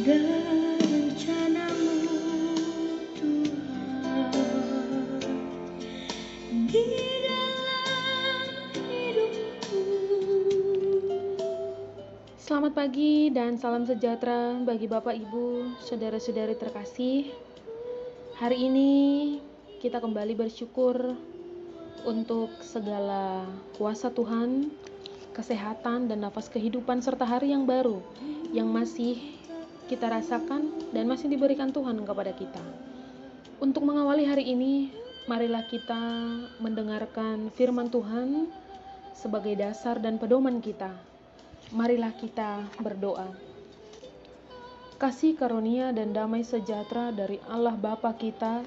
Indah rencanamu Tuhan di dalam hidupku. Selamat pagi dan salam sejahtera bagi Bapak Ibu, saudara-saudari terkasih. Hari ini kita kembali bersyukur untuk segala kuasa Tuhan, kesehatan dan nafas kehidupan serta hari yang baru yang masih kita rasakan dan masih diberikan Tuhan kepada kita. Untuk mengawali hari ini, marilah kita mendengarkan firman Tuhan sebagai dasar dan pedoman kita. Marilah kita berdoa. Kasih karunia dan damai sejahtera dari Allah Bapa kita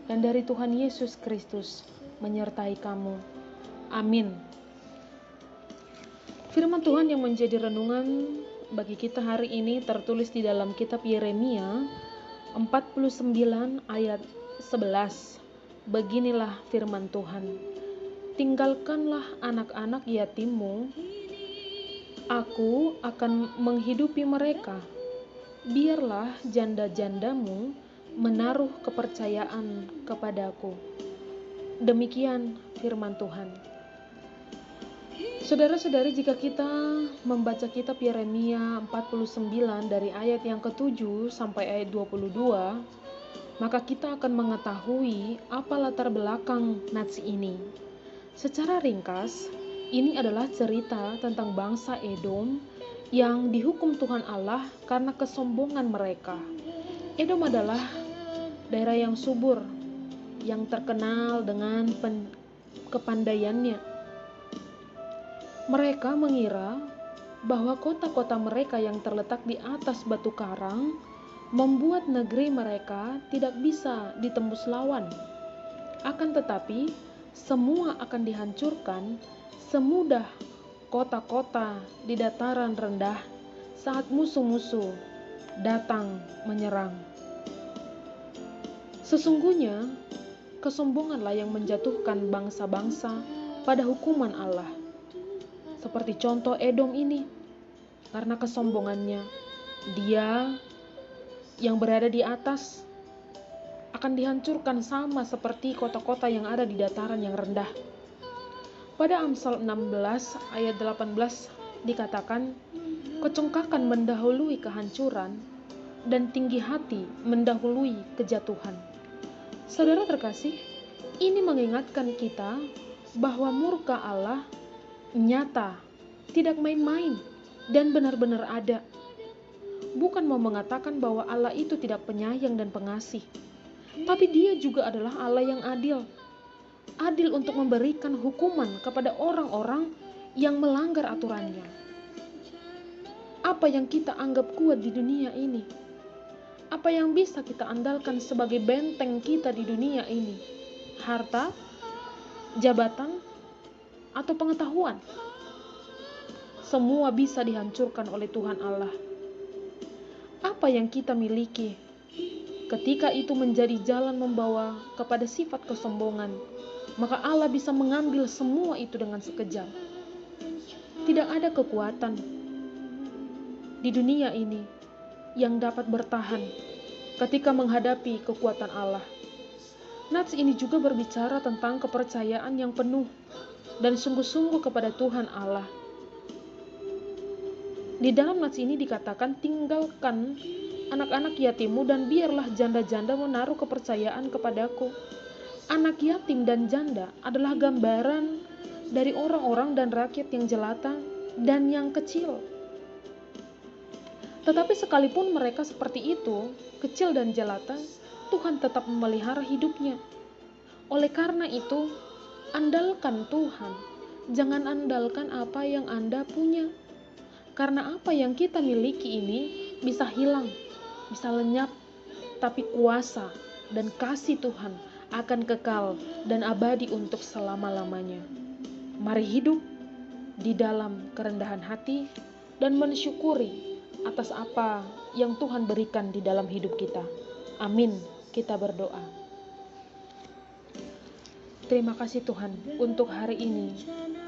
dan dari Tuhan Yesus Kristus menyertai kamu. Amin. Firman Tuhan yang menjadi renungan bagi kita hari ini tertulis di dalam kitab Yeremia 49 ayat 11. Beginilah firman Tuhan. Tinggalkanlah anak-anak yatimmu, aku akan menghidupi mereka. Biarlah janda-jandamu menaruh kepercayaan kepadaku. Demikian firman Tuhan. Saudara-saudari, jika kita membaca kitab Yeremia 49 dari ayat yang ke-7 sampai ayat 22, maka kita akan mengetahui apa latar belakang nats ini. Secara ringkas, ini adalah cerita tentang bangsa Edom yang dihukum Tuhan Allah karena kesombongan mereka. Edom adalah daerah yang subur, yang terkenal dengan kepandaiannya. Mereka mengira bahwa kota-kota mereka yang terletak di atas batu karang membuat negeri mereka tidak bisa ditembus lawan. Akan tetapi, semua akan dihancurkan semudah kota-kota di dataran rendah saat musuh-musuh datang menyerang. Sesungguhnya, kesombonganlah yang menjatuhkan bangsa-bangsa pada hukuman Allah. Seperti contoh Edom ini, karena kesombongannya, dia yang berada di atas akan dihancurkan sama seperti kota-kota yang ada di dataran yang rendah. Pada Amsal 16 ayat 18 dikatakan, kecongkakan mendahului kehancuran dan tinggi hati mendahului kejatuhan. Saudara terkasih, ini mengingatkan kita bahwa murka Allah nyata, tidak main-main, dan benar-benar ada. Bukan mau mengatakan bahwa Allah itu tidak penyayang dan pengasih, tapi Dia juga adalah Allah yang adil. Adil untuk memberikan hukuman kepada orang-orang yang melanggar aturannya. Apa yang kita anggap kuat di dunia ini? Apa yang bisa kita andalkan sebagai benteng kita di dunia ini? Harta, jabatan, atau pengetahuan? Semua bisa dihancurkan oleh Tuhan Allah. Apa yang kita miliki, ketika itu menjadi jalan membawa kepada sifat kesombongan, maka Allah bisa mengambil semua itu dengan sekejap. Tidak ada kekuatan di dunia ini yang dapat bertahan ketika menghadapi kekuatan Allah. Nats ini juga berbicara tentang kepercayaan yang penuh dan sungguh-sungguh kepada Tuhan Allah. Di dalam nats ini dikatakan, tinggalkan anak-anak yatimmu dan biarlah janda-janda menaruh kepercayaan kepadaku. Anak yatim dan janda adalah gambaran dari orang-orang dan rakyat yang jelata dan yang kecil. Tetapi sekalipun mereka seperti itu, kecil dan jelata, Tuhan tetap memelihara hidupnya. Oleh karena itu, andalkan Tuhan. Jangan andalkan apa yang Anda punya. Karena apa yang kita miliki ini bisa hilang, bisa lenyap, tapi kuasa dan kasih Tuhan akan kekal dan abadi untuk selama-lamanya. Mari hidup di dalam kerendahan hati dan mensyukuri atas apa yang Tuhan berikan di dalam hidup kita. Amin. Kita berdoa. Terima kasih Tuhan untuk hari ini.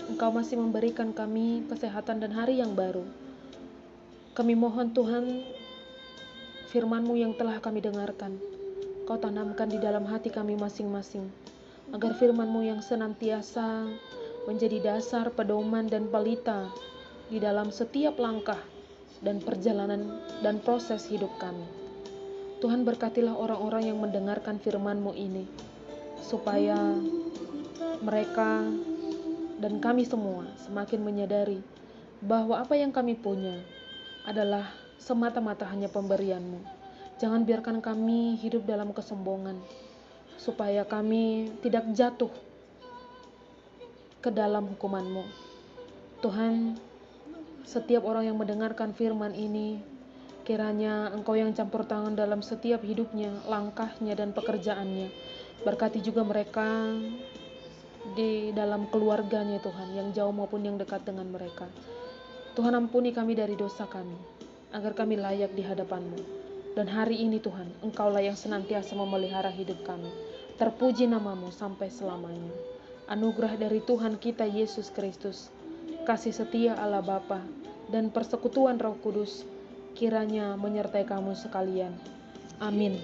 Engkau masih memberikan kami kesehatan dan hari yang baru. Kami mohon Tuhan, firman-Mu yang telah kami dengarkan, Kau tanamkan di dalam hati kami masing-masing, agar firman-Mu yang senantiasa menjadi dasar, pedoman, dan pelita di dalam setiap langkah dan perjalanan dan proses hidup kami. Tuhan, berkatilah orang-orang yang mendengarkan firman-Mu ini, supaya mereka dan kami semua semakin menyadari bahwa apa yang kami punya adalah semata-mata hanya pemberian-Mu. Jangan biarkan kami hidup dalam kesombongan, supaya kami tidak jatuh ke dalam hukuman-Mu. Tuhan, setiap orang yang mendengarkan firman ini, kiranya Engkau yang campur tangan dalam setiap hidupnya, langkahnya, dan pekerjaannya. Berkati juga mereka di dalam keluarganya, Tuhan, yang jauh maupun yang dekat dengan mereka. Tuhan, ampuni kami dari dosa kami, agar kami layak di hadapan-Mu. Dan hari ini, Tuhan, Engkaulah yang senantiasa memelihara hidup kami. Terpuji nama-Mu sampai selamanya. Anugerah dari Tuhan kita Yesus Kristus, kasih setia Allah Bapa, dan persekutuan Roh Kudus kiranya menyertai kamu sekalian. Amin.